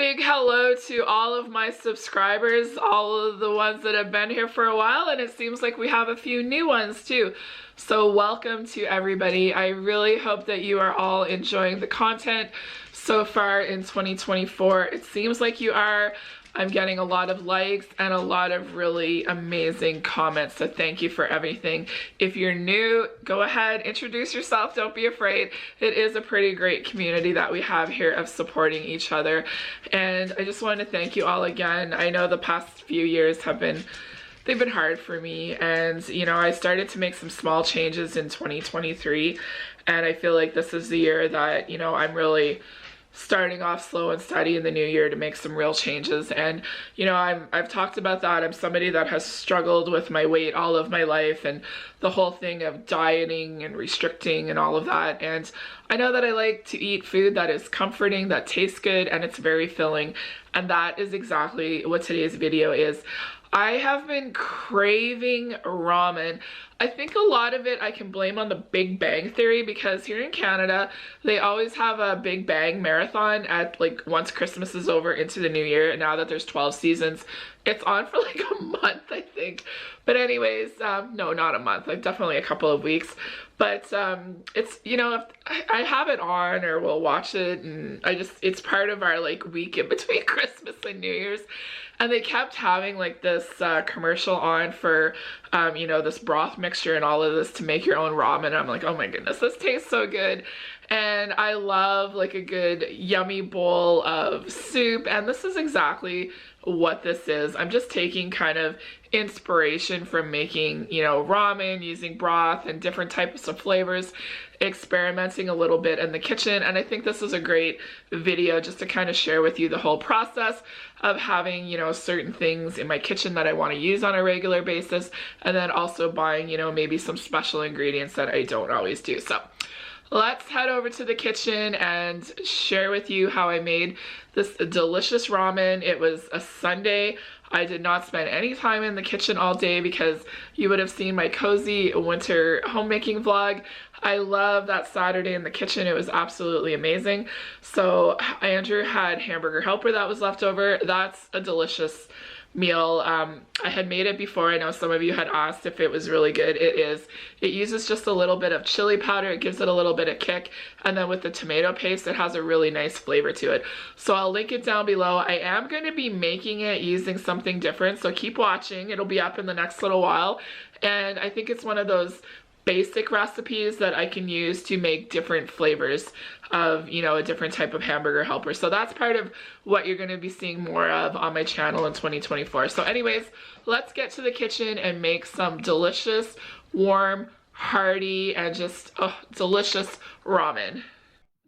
big hello to all of my subscribers, all of the ones that have been here for a while, and it seems like we have a few new ones too. So welcome to everybody. I really hope that you are all enjoying the content so far in 2024. It seems like you are. I'm getting a lot of likes and a lot of really amazing comments, so thank you for everything. If you're new, go ahead, introduce yourself, don't be afraid. It is a pretty great community that we have here of supporting each other, and I just want to thank you all again. I know the past few years they've been hard for me, and you know, I started to make some small changes in 2023, and I feel like this is the year that, you know, I'm really starting off slow and steady in the new year to make some real changes. And you know, I've talked about that. I'm somebody that has struggled with my weight all of my life and the whole thing of dieting and restricting and all of that, and I know that I like to eat food that is comforting, that tastes good, and it's very filling, and that is exactly what today's video is. I have been craving ramen. I think a lot of it I can blame on the Big Bang Theory, because here in Canada, they always have a Big Bang marathon at like once Christmas is over into the new year. And now that there's 12 seasons, it's on for like a month, I think. But anyways, no, not a month, like definitely a couple of weeks. But it's, you know, if I have it on or we'll watch it, and it's part of our like week in between Christmas and New Year's. And they kept having like this commercial on for, you know, this broth mixture and all of this to make your own ramen. I'm like, oh my goodness, this tastes so good. And I love like a good yummy bowl of soup. And this is exactly what this is. I'm just taking kind of inspiration from making, you know, ramen using broth and different types of flavors, experimenting a little bit in the kitchen. And I think this is a great video just to kind of share with you the whole process of having, you know, certain things in my kitchen that I want to use on a regular basis, and then also buying, you know, maybe some special ingredients that I don't always do. So let's head over to the kitchen and share with you how I made this delicious ramen. It was a Sunday. I did not spend any time in the kitchen all day because you would have seen my cozy winter homemaking vlog. I love that Saturday in the kitchen. It was absolutely amazing. So Andrew had hamburger helper that was left over. That's a delicious meal. I had made it before. I know some of you had asked if it was really good. It is. It uses just a little bit of chili powder. It gives it a little bit of kick, and then with the tomato paste, it has a really nice flavor to it. So I'll link it down below. I am going to be making it using something different, so keep watching. It'll be up in the next little while, and I think it's one of those basic recipes that I can use to make different flavors of, you know, a different type of hamburger helper. So that's part of what you're going to be seeing more of on my channel in 2024. So anyways, let's get to the kitchen and make some delicious, warm, hearty, and just delicious ramen.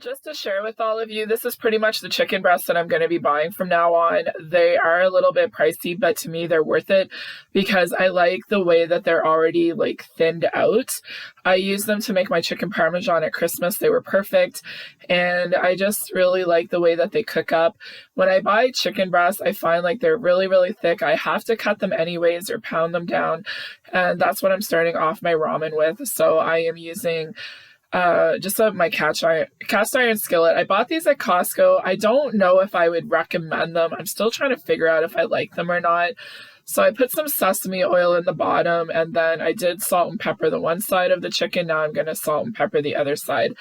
Just to share with all of you, this is pretty much the chicken breast that I'm going to be buying from now on. They are a little bit pricey, but to me they're worth it because I like the way that they're already like thinned out. I used them to make my chicken parmesan at Christmas. They were perfect, and I just really like the way that they cook up. When I buy chicken breasts, I find like they're really, really thick. I have to cut them anyways or pound them down, and that's what I'm starting off my ramen with. So I am using just my cast iron skillet. I bought these at Costco. I don't know if I would recommend them. I'm still trying to figure out if I like them or not. So I put some sesame oil in the bottom, and then I did salt and pepper the one side of the chicken. Now I'm going to salt and pepper the other side.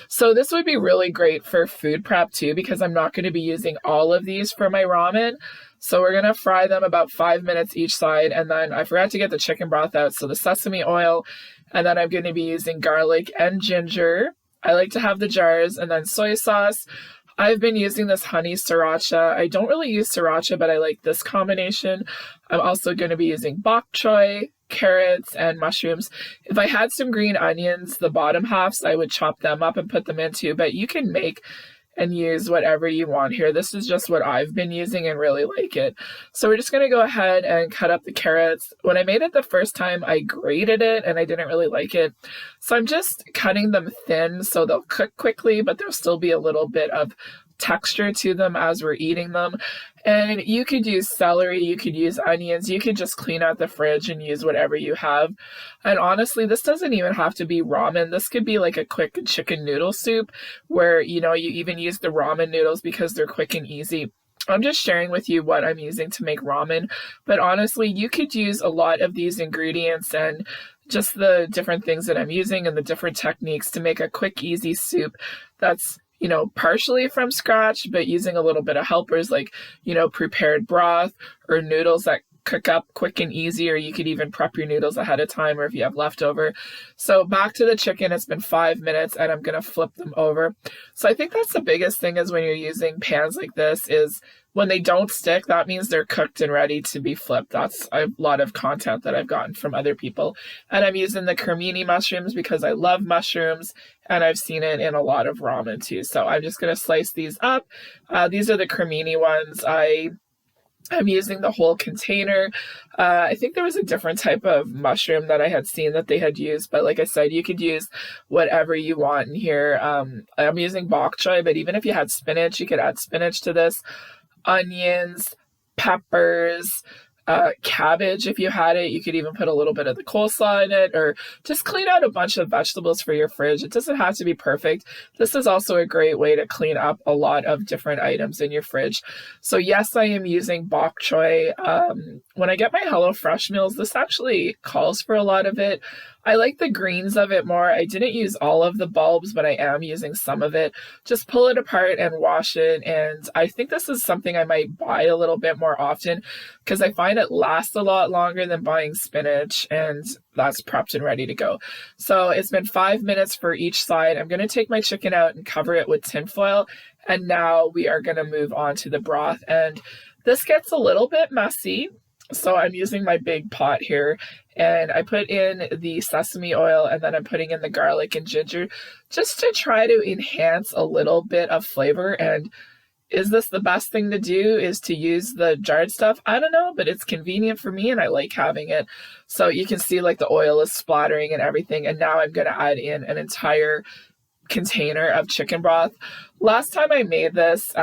So this would be really great for food prep too, because I'm not going to be using all of these for my ramen. So we're going to fry them about 5 minutes each side, and then I forgot to get the chicken broth out. So the sesame oil, and then I'm going to be using garlic and ginger. I like to have the jars, and then soy sauce. I've been using this honey sriracha. I don't really use sriracha, but I like this combination. I'm also going to be using bok choy, carrots, and mushrooms. If I had some green onions, the bottom halves, I would chop them up and put them into, but you can make and use whatever you want here. This is just what I've been using and really like it. So we're just going to go ahead and cut up the carrots. When I made it the first time, I grated it and I didn't really like it. So I'm just cutting them thin so they'll cook quickly, but there'll still be a little bit of texture to them as we're eating them. And you could use celery, you could use onions, you could just clean out the fridge and use whatever you have. And honestly, this doesn't even have to be ramen. This could be like a quick chicken noodle soup where, you know, you even use the ramen noodles because they're quick and easy. I'm just sharing with you what I'm using to make ramen, but honestly, you could use a lot of these ingredients and just the different things that I'm using and the different techniques to make a quick, easy soup that's, partially from scratch, but using a little bit of helpers like, prepared broth or noodles that cook up quick and easy, or you could even prep your noodles ahead of time or if you have leftover. So back to the chicken, it's been 5 minutes and I'm going to flip them over. So I think that's the biggest thing is when you're using pans like this is when they don't stick, that means they're cooked and ready to be flipped. That's a lot of content that I've gotten from other people. And I'm using the cremini mushrooms because I love mushrooms and I've seen it in a lot of ramen too. So I'm just going to slice these up. These are the cremini ones. I'm using the whole container. I think there was a different type of mushroom that I had seen that they had used, but like I said, you could use whatever you want in here. I'm using bok choy, but even if you had spinach, you could add spinach to this. Onions, peppers, cabbage if you had it. You could even put a little bit of the coleslaw in it, or just clean out a bunch of vegetables for your fridge. It doesn't have to be perfect. This is also a great way to clean up a lot of different items in your fridge. So yes, I am using bok choy. When I get my HelloFresh meals, this actually calls for a lot of it. I like the greens of it more. I didn't use all of the bulbs, but I am using some of it. Just pull it apart and wash it. And I think this is something I might buy a little bit more often because I find it lasts a lot longer than buying spinach, and that's prepped and ready to go. So it's been 5 minutes for each side. I'm going to take my chicken out and cover it with tinfoil. And now we are going to move on to the broth. And this gets a little bit messy. So I'm using my big pot here and I put in the sesame oil and then I'm putting in the garlic and ginger just to try to enhance a little bit of flavor. And is this the best thing to do, is to use the jarred stuff? I don't know, but it's convenient for me and I like having it. So you can see like the oil is splattering and everything. And now I'm going to add in an entire container of chicken broth. Last time I made this,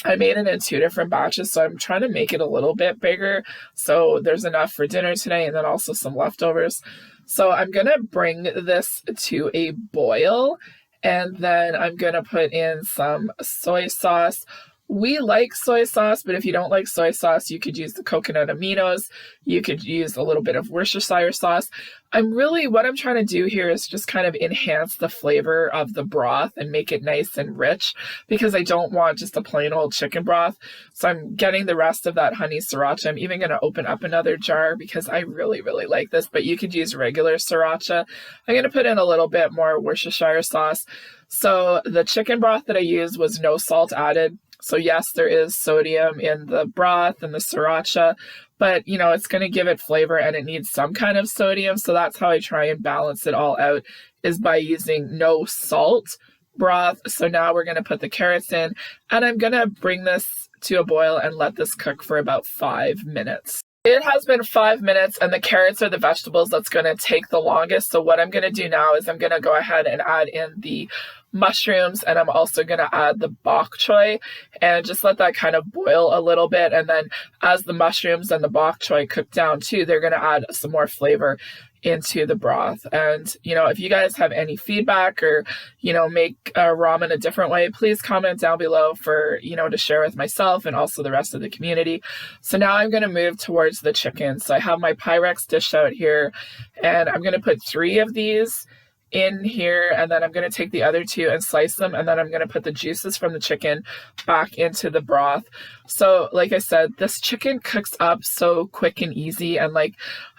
I made it in 2 different batches, so I'm trying to make it a little bit bigger so there's enough for dinner today and then also some leftovers. So I'm going to bring this to a boil and then I'm going to put in some soy sauce. We like soy sauce, but if you don't like soy sauce, you could use the coconut aminos. You could use a little bit of Worcestershire sauce. What I'm trying to do here is just kind of enhance the flavor of the broth and make it nice and rich because I don't want just a plain old chicken broth. So I'm getting the rest of that honey sriracha. I'm even going to open up another jar because I really, really like this, but you could use regular sriracha. I'm going to put in a little bit more Worcestershire sauce. So the chicken broth that I used was no salt added. So yes, there is sodium in the broth and the sriracha, but it's going to give it flavor and it needs some kind of sodium. So that's how I try and balance it all out, is by using no salt broth. So now we're going to put the carrots in and I'm going to bring this to a boil and let this cook for about 5 minutes. It has been 5 minutes and the carrots are the vegetables that's going to take the longest. So what I'm going to do now is I'm going to go ahead and add in the mushrooms and I'm also going to add the bok choy and just let that kind of boil a little bit. And then as the mushrooms and the bok choy cook down too, they're going to add some more flavor into the broth. And if you guys have any feedback or make ramen a different way, please comment down below for to share with myself and also the rest of the community. So now I'm going to move towards the chicken. So I have my Pyrex dish out here and I'm going to put 3 of these in here and then I'm going to take the other 2 and slice them and then I'm going to put the juices from the chicken back into the broth. So like I said, this chicken cooks up so quick and easy, and like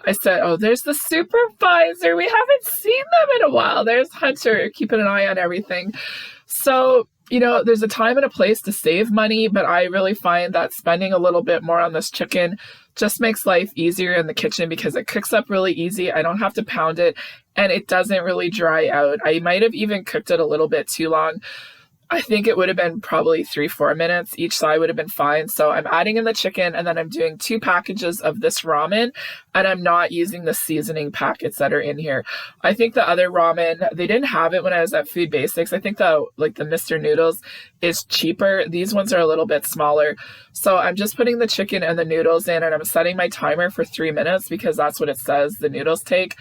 I said, oh, there's the supervisor. We haven't seen them in a while. There's Hunter keeping an eye on everything. So there's a time and a place to save money, but I really find that spending a little bit more on this chicken just makes life easier in the kitchen because it cooks up really easy. I don't have to pound it and it doesn't really dry out. I might have even cooked it a little bit too long. I think it would have been probably 3-4 minutes. Each side would have been fine. So I'm adding in the chicken and then I'm doing 2 packages of this ramen and I'm not using the seasoning packets that are in here. I think the other ramen, they didn't have it when I was at Food Basics. I think the Mr. Noodles is cheaper. These ones are a little bit smaller. So I'm just putting the chicken and the noodles in and I'm setting my timer for 3 minutes because that's what it says the noodles take.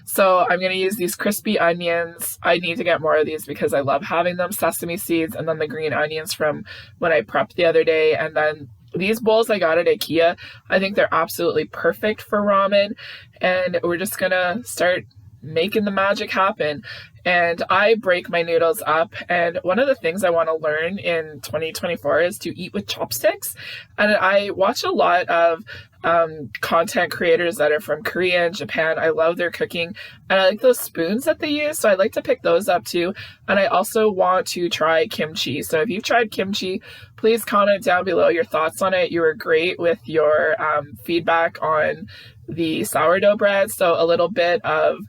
So I'm going to use these crispy onions. I need to get more of these because I love having them. Sesame seeds, and then the green onions from when I prepped the other day. And then these bowls I got at IKEA, I think they're absolutely perfect for ramen. And we're just going to start making the magic happen. And I break my noodles up, and one of the things I want to learn in 2024 is to eat with chopsticks. And I watch a lot of content creators that are from Korea and Japan. I love their cooking, and I like those spoons that they use, so I'd like to pick those up too. And I also want to try kimchi. So if you've tried kimchi, please comment down below your thoughts on it. You were great with your feedback on the sourdough bread. So a little bit of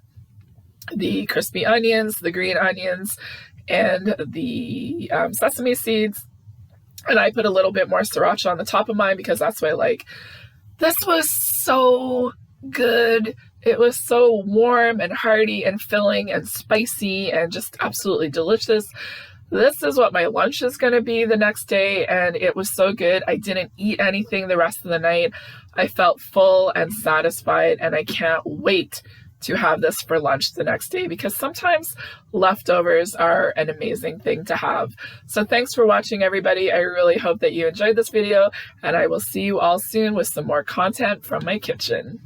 the crispy onions, the green onions, and the sesame seeds. And I put a little bit more sriracha on the top of mine because that's what I like. This was so good. It was so warm and hearty and filling and spicy and just absolutely delicious. This is what my lunch is going to be the next day, and it was so good. I didn't eat anything the rest of the night. I felt full and satisfied, and I can't wait to have this for lunch the next day because sometimes leftovers are an amazing thing to have. So thanks for watching, everybody. I really hope that you enjoyed this video, and I will see you all soon with some more content from my kitchen.